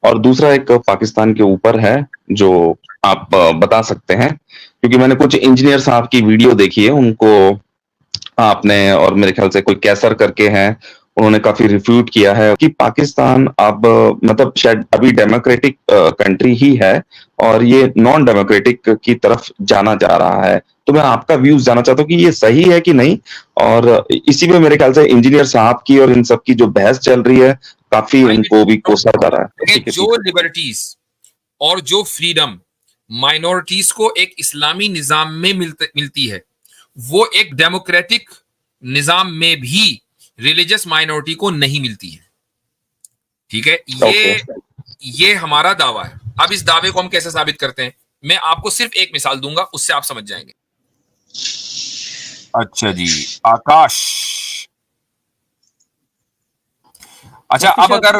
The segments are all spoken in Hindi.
और दूसरा एक पाकिस्तान के ऊपर है जो आप बता सकते हैं, क्योंकि मैंने कुछ इंजीनियर साहब की वीडियो देखी है उनको आपने, और मेरे ख्याल से कोई कैसर करके हैं, उन्होंने काफी रिफ्यूट किया है कि पाकिस्तान अब मतलब शायद अभी डेमोक्रेटिक कंट्री ही है और ये नॉन डेमोक्रेटिक की तरफ जाना जा रहा है। तो मैं आपका व्यूज जानना चाहता हूँ कि ये सही है कि नहीं, और इसी में मेरे ख्याल से इंजीनियर साहब की और इन सब की जो बहस चल रही है काफी उनको भी कोसा जा रहा है। ठीक है, जो लिबर्टीज और जो फ्रीडम माइनॉरिटीज को एक इस्लामी निजाम में मिलती है, वो एक डेमोक्रेटिक निजाम में भी रिलीजियस माइनॉरिटी को नहीं मिलती है। ठीक है, ये हमारा दावा है। अब इस दावे को हम कैसे साबित करते हैं, मैं आपको सिर्फ एक मिसाल दूंगा, उससे आप समझ जाएंगे। अच्छा जी, आकाश। अच्छा, अब अगर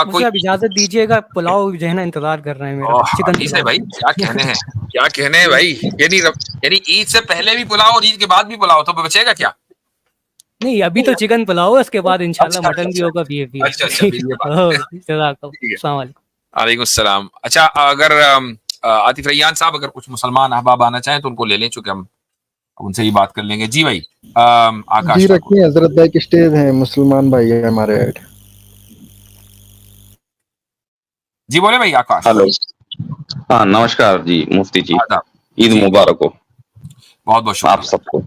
कोई इजाजत दीजिएगा, पुलाव जो है ना इंतजार कर रहे हैं मेरा, चिकन पुलाव। भाई क्या कहने हैं, क्या कहने हैं भाई, यानी ईद से पहले भी पुलाव और ईद के बाद भी पुलाव, तो बचेगा क्या? नहीं, अभी तो चिकन पुलाव है, उसके बाद इंशाल्लाह मटन भी होगा। वालेकुम सलाम। अच्छा, अगर आतिफ रैयान साहब अगर कुछ मुसलमान अहबाब आना चाहें तो उनको ले लें, चूंकि हम उनसे ही बात कर लेंगे। जी भाई, आकाश जी रखिए, हजरत भाई की स्टेज है, मुसलमान भाई है हमारे ऐड। जी बोले भाई आकाश। हेलो, हाँ नमस्कार जी मुफ्ती जी, ईद मुबारक हो। बहुत बहुत शुक्रिया आप सबको।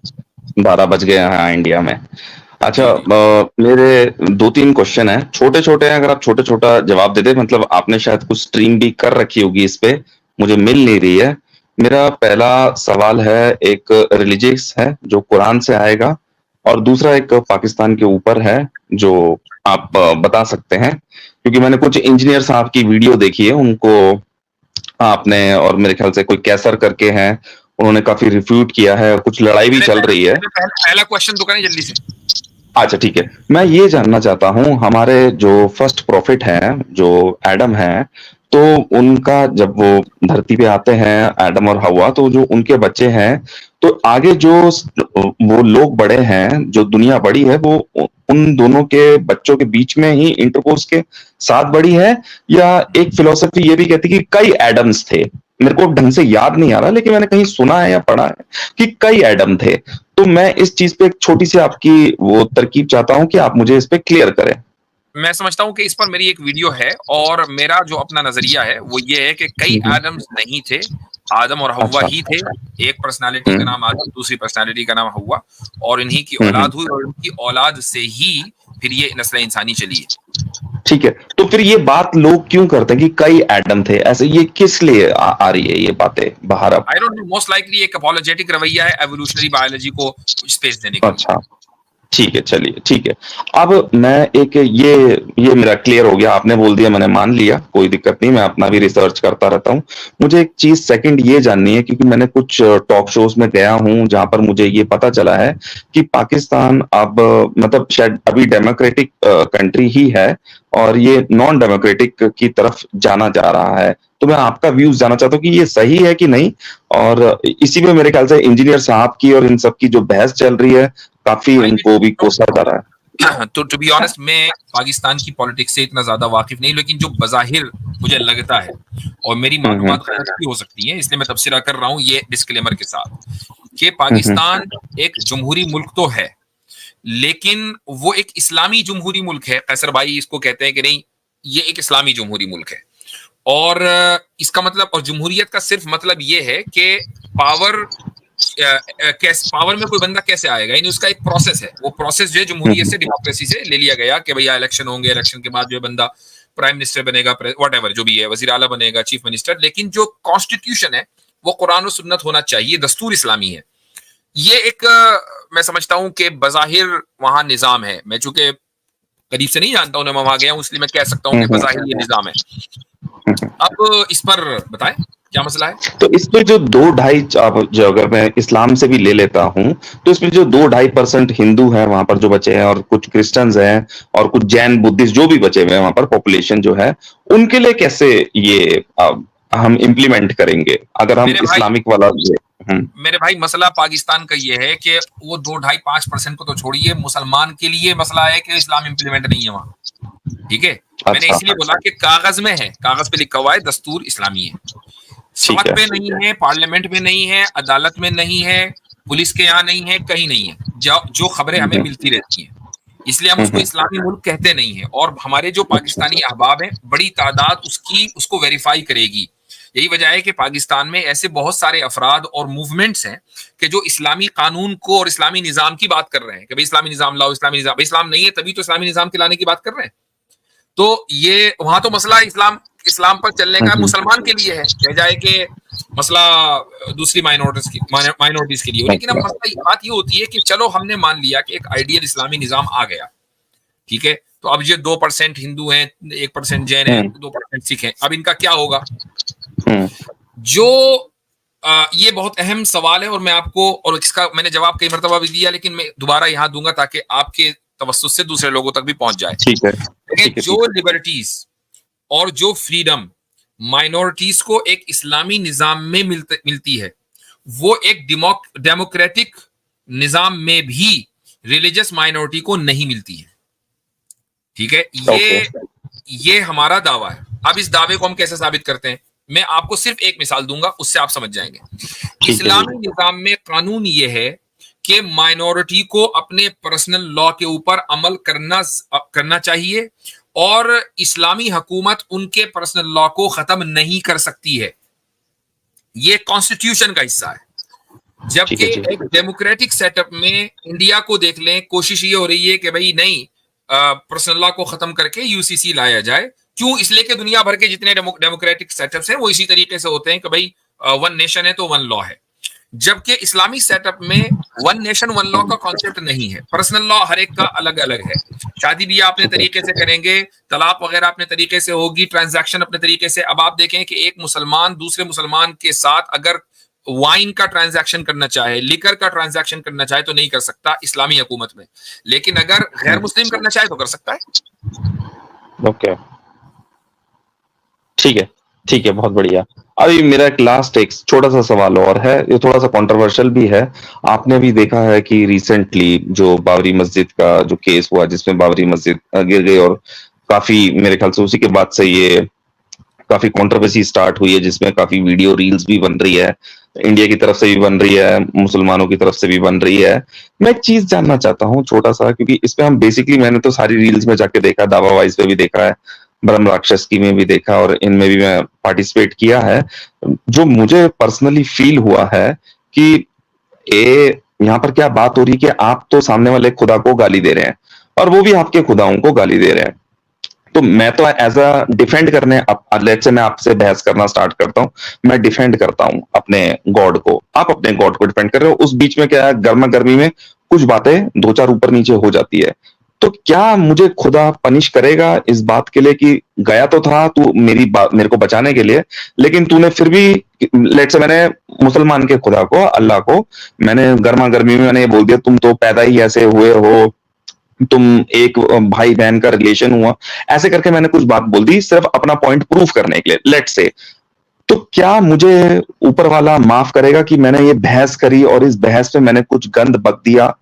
12 बज गए हैं इंडिया में। अच्छा, मेरे 2-3 क्वेश्चन है, छोटे छोटे हैं, अगर आप छोटे छोटा जवाब दे दे, मतलब आपने शायद कुछ स्ट्रीम भी कर रखी होगी इस पे, मुझे मिल नहीं रही है। मेरा पहला सवाल है, एक रिलीजियस है जो कुरान से आएगा, और दूसरा एक पाकिस्तान के ऊपर है जो आप बता सकते हैं, क्योंकि मैंने कुछ इंजीनियर साहब की वीडियो देखी है उनको आपने, और मेरे ख्याल से कोई कैसर करके हैं, उन्होंने काफी रिफ्यूट किया है, कुछ लड़ाई भी चल रही है। पहला क्वेश्चन तो करें जल्दी से। अच्छा ठीक है, मैं ये जानना चाहता हूँ, हमारे जो फर्स्ट प्रॉफिट हैं जो एडम हैं, तो उनका जब वो धरती पे आते हैं एडम और हवा, तो जो उनके बच्चे हैं, तो आगे जो वो लोग बड़े हैं, जो दुनिया बड़ी है, वो उन दोनों के बच्चों के बीच में ही इंटरकोर्स के साथ बड़ी है, या एक फिलोसफी ये भी कहती है कि कई एडम्स थे। मेरे को ढंग से याद नहीं आ रहा, लेकिन मैंने कहीं सुना है या पढ़ा है कि कई एडम थे। तो मैं इस चीज पे एक छोटी सी आपकी वो तरकीब चाहता हूं कि आप मुझे इस पे क्लियर करें। मैं समझता हूं कि इस पर मेरी एक वीडियो है, और मेरा जो अपना नजरिया है वो ये है कि कई एडम्स नहीं थे, आदम और हव्वा ही थे। एक पर्सनालिटी का नाम आदम, दूसरी पर्सनालिटी का नाम हव्वा, और इन्हीं की औलाद हुई, और इनकी औलाद से ही फिर ये नस्ल इंसानी चली है। ठीक है, तो फिर ये बात लोग क्यों करते हैं कि कई एडम थे, ऐसे ये किस लिए आ रही है ये बातें बाहर? अब I don't know, most likely एक अपॉलोजेटिक रवैया है एवोल्यूशनरी बायोलॉजी को स्पेस देने का। अच्छा ठीक है, चलिए ठीक है। अब मैं एक ये मेरा क्लियर हो गया, आपने बोल दिया, मैंने मान लिया, कोई दिक्कत नहीं, मैं अपना भी रिसर्च करता रहता हूँ। मुझे एक चीज सेकंड ये जाननी है, क्योंकि मैंने कुछ टॉक शोज में गया हूँ जहां पर मुझे ये पता चला है कि पाकिस्तान अब मतलब शायद अभी डेमोक्रेटिक कंट्री ही है और ये नॉन डेमोक्रेटिक की तरफ जाना जा रहा है। तो मैं आपका व्यूज जानना चाहता हूँ कि ये सही है कि नहीं, और इसी में मेरे ख्याल से इंजीनियर साहब की और इन सब की जो बहस चल रही है काफी उनको भी कोसा जा रहा है। तो टू बी ऑनेस्ट, मैं पाकिस्तान की पॉलिटिक्स से इतना ज्यादा वाकिफ नहीं, लेकिन जो बजाहिर मुझे लगता है, और मेरी मालूमात गलत भी हो सकती है, इसलिए मैं तबसरा कर रहा हूँ ये डिस्क्लेमर के साथ, कि पाकिस्तान एक जमहूरी मुल्क तो है, लेकिन वो एक इस्लामी जमहूरी मुल्क है। कैसर भाई इसको कहते हैं कि नहीं, ये एक इस्लामी जमहूरी मुल्क है, और इसका मतलब, और जमहूरियत का सिर्फ मतलब ये है कि पावर पावर में कोई बंदा कैसे आएगा, यानी उसका एक प्रोसेस है। वो प्रोसेस जो है जमहूरियत से, डेमोक्रेसी से ले लिया गया कि भैया इलेक्शन होंगे, इलेक्शन के बाद जो है बंदा प्राइम मिनिस्टर बनेगा, व्हाटएवर जो भी है, वजीर आला बनेगा, चीफ मिनिस्टर। लेकिन जो कॉन्स्टिट्यूशन है वो कुरान और सुन्नत होना चाहिए, दस्तूर इस्लामी है। ये एक मैं समझता हूं कि बजाहिर वहां निजाम है। मैं चूंकि करीब से नहीं जानता हूं, मैं वहां गया हूं, इसलिए मैं कह सकता हूं कि बजाहिर ये निजाम है। अब इस पर बताएं क्या मसला है। तो इस पे जो 2-2.5, जो अगर मैं इस्लाम से भी ले लेता हूं, तो इसमें जो 2-2.5% हिंदू हैं वहां पर जो बचे हैं, और कुछ क्रिश्चियंस हैं, और कुछ जैन बुद्धिस्ट जो भी बचे हुए हैं वहां पर, पॉपुलेशन जो है, उनके लिए कैसे ये हम इम्प्लीमेंट करेंगे अगर हम इस्लामिक वाला मेरे भाई, मसला पाकिस्तान का ये है कि वो 2-2.5-5% को तो छोड़िए, मुसलमान के लिए मसला है कि इस्लाम इम्प्लीमेंट नहीं है वहां। ठीक है, मैंने अच्छा, इसलिए बोला कि कागज में है, कागज पे लिखा हुआ है दस्तूर इस्लामी है, ठीक सड़क है। पे नहीं है, पार्लियामेंट में नहीं है, अदालत में नहीं है, पुलिस के यहाँ नहीं है, कहीं नहीं है, जो खबरें हमें मिलती रहती हैं। इसलिए हम उसको इस्लामी मुल्क कहते नहीं है, और हमारे जो पाकिस्तानी अहबाब हैं बड़ी तादाद उसको वेरीफाई करेगी। यही वजह है कि पाकिस्तान में ऐसे बहुत सारे अफराद और मूवमेंट्स हैं कि जो इस्लामी कानून को और इस्लामी निज़ाम की बात कर रहे हैं कि भाई इस्लामी निज़ाम लाओ, इस्लामी निज़ाम, इस्लाम नहीं है तभी तो इस्लामी निज़ाम के लाने की बात कर रहे हैं। तो ये वहां तो मसला इस्लाम पर चलने का मुसलमान के लिए है, कह जाए कि मसला दूसरी माइनॉरिटीज के लिए हो, लेकिन अब मसला बात ये होती है कि चलो हमने मान लिया कि एक आइडियल इस्लामी निज़ाम आ गया, ठीक है, तो अब ये 2% हिंदू हैं, 1% जैन हैं, 2% सिख हैं, अब इनका क्या होगा? जो ये बहुत अहम सवाल है, और मैं आपको, और इसका मैंने जवाब कई मरतबा भी दिया, लेकिन मैं दोबारा यहां दूंगा ताकि आपके तवज्जुह से दूसरे लोगों तक भी पहुंच जाए। ठीक है, जो लिबर्टीज और जो फ्रीडम माइनॉरिटीज को एक इस्लामी निजाम में मिलती है, वो एक डेमोक्रेटिक निजाम में भी रिलीजियस माइनॉरिटी को नहीं मिलती है। ठीक है, ये हमारा दावा है। अब इस दावे को हम कैसे साबित करते हैं? मैं आपको सिर्फ एक मिसाल दूंगा, उससे आप समझ जाएंगे। इस्लामी निजाम में कानून ये है कि माइनॉरिटी को अपने पर्सनल लॉ के ऊपर अमल करना चाहिए, और इस्लामी हुकूमत उनके पर्सनल लॉ को खत्म नहीं कर सकती है। ये कॉन्स्टिट्यूशन का हिस्सा है। जबकि एक डेमोक्रेटिक सेटअप में इंडिया को देख लें, कोशिश ये हो रही है कि भाई नहीं, पर्सनल लॉ को खत्म करके यूसीसी लाया जाए। क्यों? इसलिए कि दुनिया भर के जितने डेमोक्रेटिक सेटअप्स हैं वो इसी तरीके से होते हैं कि भाई वन नेशन है तो वन लॉ है। जबकि इस्लामी सेटअप में वन नेशन वन लॉ का कॉन्सेप्ट नहीं है, पर्सनल लॉ हर एक का अलग अलग है। शादी भी अपने तरीके से करेंगे, तलाक वगैरह अपने तरीके से होगी, ट्रांजैक्शन अपने तरीके से। अब आप देखें कि एक मुसलमान दूसरे मुसलमान के साथ अगर वाइन का ट्रांजैक्शन करना चाहे, लिकर का ट्रांजैक्शन करना चाहे तो नहीं कर सकता इस्लामी हुकूमत में, लेकिन अगर गैर मुस्लिम करना चाहे तो कर सकता है। ओके, ठीक है, बहुत बढ़िया। अभी मेरा एक लास्ट एक छोटा सा सवाल और है, ये थोड़ा सा कंट्रोवर्शियल भी है। आपने भी देखा है कि रिसेंटली जो बाबरी मस्जिद का जो केस हुआ, जिसमें बाबरी मस्जिद गिर गई, और काफी मेरे ख्याल से उसी के बाद से ये काफी कंट्रोवर्सी स्टार्ट हुई है, जिसमें काफी वीडियो रील्स भी बन रही है, इंडिया की तरफ से भी बन रही है, मुसलमानों की तरफ से भी बन रही है। मैं एक चीज जानना चाहता हूँ छोटा सा, क्योंकि इसमें हम बेसिकली, मैंने तो सारी रील्स में जाके देखा, दावा वाइज पे भी देखा है, ब्रह्म राक्षस की में भी देखा, और इनमें भी मैं पार्टिसिपेट किया है। जो मुझे पर्सनली फील हुआ है कि यहाँ पर क्या बात हो रही है कि आप तो सामने वाले खुदा को गाली दे रहे हैं, और वो भी आपके खुदाओं को गाली दे रहे हैं। तो मैं तो एज अ डिफेंड करने, लेट्स से मैं आपसे बहस करना स्टार्ट करता हूँ, मैं डिफेंड करता हूँ अपने गॉड को, आप अपने गॉड को डिफेंड कर रहे हो। उस बीच में क्या है, गर्मा गर्मी में कुछ बातें दो चार ऊपर नीचे हो जाती है। तो क्या मुझे खुदा पनिश करेगा इस बात के लिए कि गया तो था तू मेरे को बचाने के लिए, लेकिन तूने फिर भी, लेट्स से मैंने मुसलमान के खुदा को, अल्लाह को, मैंने गर्मा गर्मी में मैंने ये बोल दिया तुम तो पैदा ही ऐसे हुए हो, तुम एक भाई बहन का रिलेशन हुआ, ऐसे करके मैंने कुछ बात बोल दी सिर्फ अपना पॉइंट प्रूफ करने के लिए, लेट्स से। तो क्या मुझे ऊपर वाला माफ करेगा कि मैंने ये बहस करी और इस बहस पे मैंने कुछ गंद बक दिया?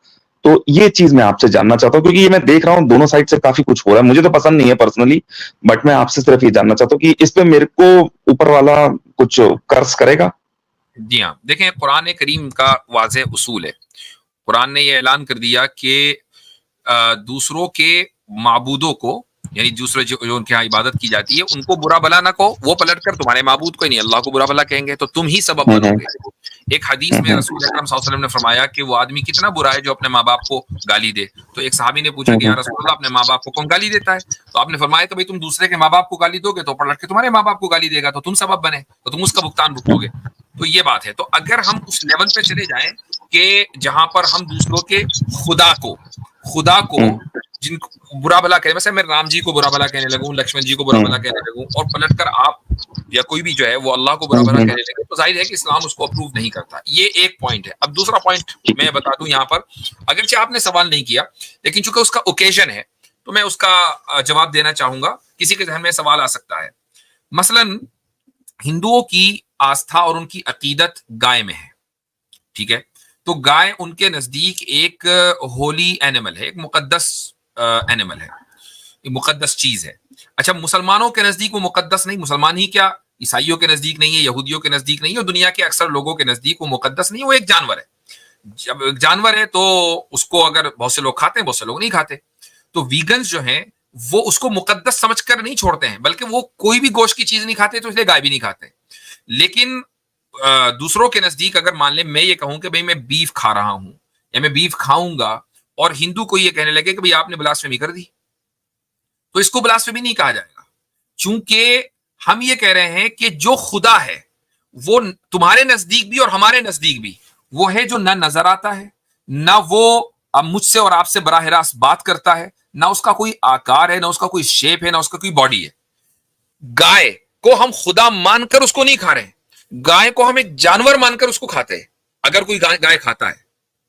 तो ये चीज मैं आपसे जानना चाहता हूँ, क्योंकि ये मैं देख रहा हूँ दोनों साइड से काफी कुछ हो रहा है, मुझे तो पसंद नहीं है पर्सनली, बट मैं आपसे सिर्फ ये जानना चाहता हूँ कि इस पे मेरे को ऊपर वाला कुछ कर्ज करेगा? जी हाँ, देखें, कुरान करीम का वाज़ेह उसूल है। कुरान ने यह ऐलान कर दिया कि दूसरों के माबूदों को, यानी दूसरे जो उनके यहाँ इबादत की जाती है, उनको बुरा भला ना कहो, वो पलटकर तुम्हारे माबूद को ही नहीं अल्लाह को बुरा भला कहेंगे तो तुम ही सबब बनोगे। एक हदीस में रसूल अकरम सल्लल्लाहु अलैहि वसल्लम ने फरमाया कि वो आदमी कितना बुरा है जो अपने माँ बाप को गाली दे। तो एक सहाबी ने पूछा कि या रसूल अल्लाह, अपने माँ बाप को कौन गाली देता है? तो आपने फरमाया कि भाई तुम दूसरे के माँ बाप को गाली दोगे तो पलट के तुम्हारे माँ बाप को गाली देगा, तो तुम सबब बने, तो तुम उसका भुगतान भुगतोगे। तो ये बात है। तो अगर हम उस लेवल पे चले जाएं कि जहां पर हम दूसरों के खुदा को जिनको बुरा भला कहे, वैसे मैं राम जी को बुरा भला कहने लगूं, लक्ष्मण जी को बुरा भला कहने लगूं, और पलटकर आप या कोई भी जो है वो अल्लाह को बुरा भला कहने लगे, तो जाहिर है कि इस्लाम उसको अप्रूव नहीं करता। ये एक पॉइंट है। अब दूसरा पॉइंट मैं बता दूं यहाँ पर, अगरचे आपने सवाल नहीं किया, लेकिन चूंकि उसका ओकेजन है तो मैं उसका जवाब देना चाहूंगा। किसी के ज़हन में सवाल आ सकता है, मसलन हिंदुओं की आस्था और उनकी अकीदत गाय में है, ठीक है, तो गाय उनके नजदीक एक होली एनिमल है, एक मुकद्दस एनिमल है। ये मुकद्दस चीज है। अच्छा, मुसलमानों के नजदीक वो मुकद्दस नहीं, मुसलमान ही क्या, ईसाइयों के नजदीक नहीं है, यहूदियों के नजदीक नहीं है, और दुनिया के अक्सर लोगों के नजदीक वो मुकद्दस नहीं है, वो एक जानवर है। जब एक जानवर है तो उसको अगर बहुत से लोग खाते हैं, बहुत से लोग नहीं खाते, तो वीगन्स जो हैं वो उसको मुकद्दस समझकर नहीं छोड़ते हैं, बल्कि वो कोई भी गोश्त की चीज नहीं खाते, तो इसलिए गाय भी नहीं खाते। लेकिन दूसरों के नजदीक अगर मान ले मैं ये कहूं कि भाई मैं बीफ खा रहा हूं या मैं बीफ खाऊंगा, और हिंदू को ये कहने लगे कि भाई आपने ब्लास्फेमी कर दी, तो इसको ब्लास्फेमी नहीं कहा जाएगा, क्योंकि हम ये कह रहे हैं कि जो खुदा है वो तुम्हारे नजदीक भी और हमारे नजदीक भी वो है जो ना नजर आता है, ना वो अब मुझसे और आपसे बराह रास्त बात करता है, ना उसका कोई आकार है, ना उसका कोई शेप है, ना उसका कोई बॉडी है। गाय को हम खुदा मानकर उसको नहीं खा रहे, गाय को हम एक जानवर मानकर उसको खाते हैं। अगर कोई गाय खाता है,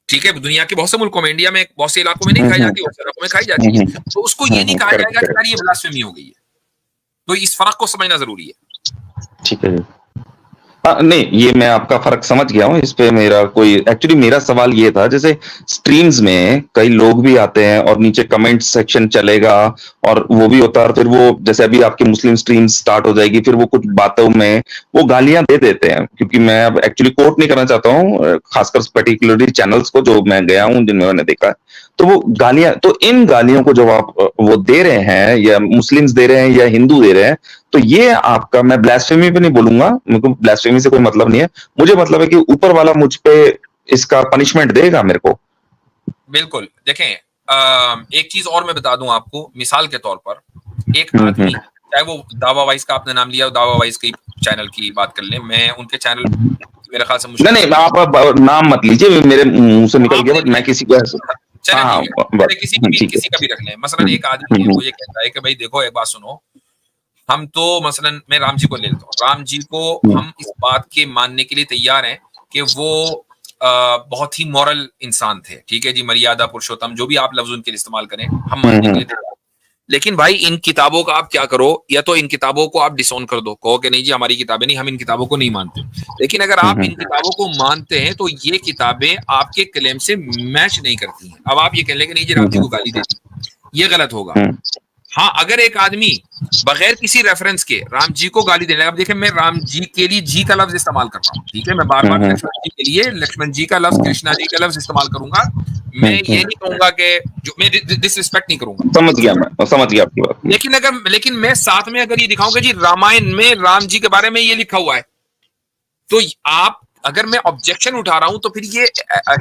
ठीक है, दुनिया के बहुत से मुल्कों में, इंडिया में बहुत से इलाकों में नहीं खाई जाती, बहुत से इलाकों में खाई जाती है, तो उसको ये नहीं कहा जाएगा कि यार ये ब्लास्फेमी हो गई है। तो इस फर्क को समझना जरूरी है। ठीक है। नहीं, ये मैं आपका फर्क समझ गया हूँ। इस पे मेरा कोई एक्चुअली मेरा सवाल ये था, जैसे स्ट्रीम्स में कई लोग भी आते हैं और नीचे कमेंट सेक्शन चलेगा और वो भी होता है, और फिर वो जैसे अभी आपकी मुस्लिम स्ट्रीम स्टार्ट हो जाएगी, फिर वो कुछ बातों में वो गालियां दे देते हैं, क्योंकि मैं अब एक्चुअली कोट नहीं करना चाहता हूँ, खासकर पर्टिकुलरली चैनल्स को जो मैं गया हूँ जिनमें मैंने देखा है, तो वो गालियां, तो इन गालियों को जब आप वो दे रहे हैं, या मुस्लिम्स दे रहे हैं या हिंदू दे रहे हैं, तो ये आपका, मैं ब्लास्फेमी पे नहीं बोलूंगा, मेरे को ब्लास्फेमी से कोई मतलब नहीं है, मुझे मतलब है कि ऊपर वाला मुझ पे इसका पनिशमेंट देगा मेरे को। बिल्कुल, देखें, एक चीज और मैं बता दूं आपको, मिसाल के तौर पर एक आदमी, चाहे वो दावा वाइज का आपने नाम लिया, दावा वाइज की चैनल की बात कर लें, मैं उनके चैनल मेरे ख्याल से नहीं नहीं, आप नाम मत लीजिए, मेरे मुंह से निकल गया, बट मैं किसी को किसी का भी रख लें। मसलन एक आदमी है, वो ये कहता है कि भाई देखो, एक बात सुनो, हम तो मसलन मैं राम जी को ले लेता हूँ, राम जी को हम इस बात के मानने के लिए तैयार हैं कि वो बहुत ही मॉरल इंसान थे, ठीक है जी, मर्यादा पुरुषोत्तम, जो भी आप लफ्ज उनके लिए इस्तेमाल करें, हम मानने के लिए तैयार। लेकिन भाई इन किताबों का आप क्या करो, या तो इन किताबों को आप डिसोन कर दो, कहो कि नहीं जी हमारी किताबें नहीं, हम इन किताबों को नहीं मानते। लेकिन अगर आप इन किताबों को मानते हैं तो ये किताबें आपके क्लेम से मैच नहीं करती हैं। अब आप ये कह लेंगे नहीं जी राम जी को गाली देती, ये गलत होगा। हाँ, अगर एक आदमी बगैर किसी रेफरेंस के राम जी को गाली देने लगा, अब देखें मैं राम जी के लिए जी का लफ्ज इस्तेमाल कर रहा हूँ, ठीक है, मैं बार बार लक्ष्मण जी के लिए लक्ष्मण जी का लफ्ज, कृष्णा जी का लफ्ज इस्तेमाल करूंगा, मैं ये नहीं कहूंगा कि जो मैं डिसरिस्पेक्ट नहीं करूंगा। समझ गया, मैं समझ गया आपकी बात। लेकिन मैं साथ में अगर ये दिखाऊंगा जी रामायण में राम जी के बारे में ये लिखा हुआ है, तो आप, अगर मैं ऑब्जेक्शन उठा रहा हूं, तो फिर ये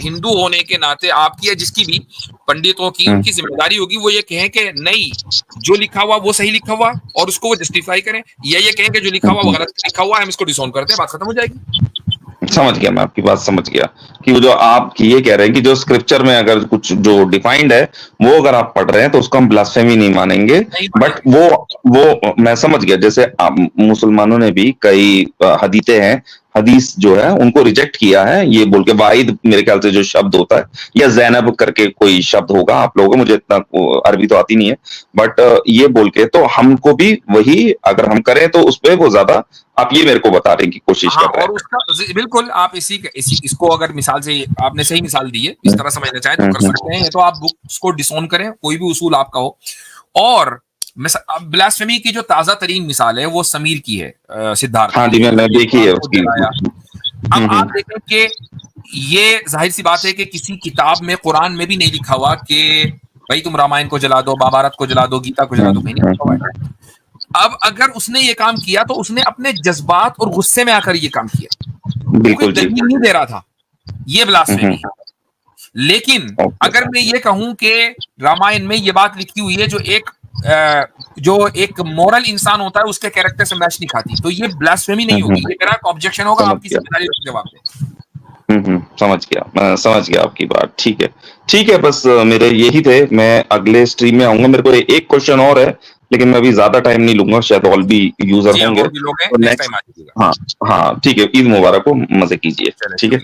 हिंदू होने के नाते आपकी या जिसकी भी पंडितों की उनकी जिम्मेदारी होगी वो ये कहें कि नहीं, जो लिखा हुआ वो सही लिखा हुआ, और उसको वो जस्टिफाई करें, या ये कहें कि जो लिखा हुआ वो गलत लिखा हुआ है, हम इसको डिसोन करते हैं, बात खत्म हो जाएगी। समझ गया, मैं आपकी बात समझ गया कि वो जो आप ये कह रहे हैं कि जो स्क्रिप्चर में अगर कुछ जो डिफाइंड है वो अगर आप पढ़ रहे हैं तो उसको हम ब्लास्फेमी नहीं मानेंगे, बट वो मैं समझ गया। जैसे मुसलमानों ने भी कई हदीतें हैं, हदीस जो है उनको रिजेक्ट किया है, ये बोल के वाहिद मेरे ख्याल से जो शब्द होता है, या जैनब करके कोई शब्द होगा, आप लोगों को, मुझे इतना अरबी तो आती नहीं है, बट ये बोल के तो हमको भी वही अगर हम करें तो उस पर वो ज्यादा, आप ये मेरे को बता रहे हैं कि कोशिश कर रहे हैं। और उसका बिल्कुल आप इसको अगर मिसाल से, आपने सही मिसाल दी है, इस तरह समझना चाहें तो कर सकते हैं, या तो आप बुक्स को डिसोन करें, कोई भी उसूल आपका हो। और ब्लास्फेमी की जो ताजा तरीन मिसाल है वो समीर की है, सिद्धार्थ। हाँ जी, मैंने देखी है उसकी। अब आप देखें कि ये जाहिर सी बात है कि किसी किताब में, कुरान में भी नहीं लिखा हुआ कि भाई तुम रामायण को जला दो, महाभारत को जला दो, गीता को जला दो, कहीं नहीं लिखा हुआ है। अब अगर उसने ये काम किया तो उसने अपने जज्बात और गुस्से में आकर ये काम किया, बिल्कुल दलील नहीं दे रहा था, ये ब्लास्फेमी है। लेकिन अगर मैं ये कहूं कि रामायण में ये बात लिखी हुई है जो एक मॉरल इंसान होता है उसके कैरेक्टर से मैच नहीं खाती, तो ये ब्लास्फेमी नहीं होगी, ये मेरा ऑब्जेक्शन होगा, आपकी जिम्मेदारी जवाब दे। समझ गया आपकी बात। ठीक है, बस मेरे यही थे, मैं अगले स्ट्रीम में आऊंगा। मेरे को एक क्वेश्चन और है, लेकिन मैं अभी ज्यादा टाइम नहीं लूंगा, शायद और भी यूजर होंगे। हाँ, हाँ ठीक है, ईद मुबारक हो, मजे कीजिए। ठीक है।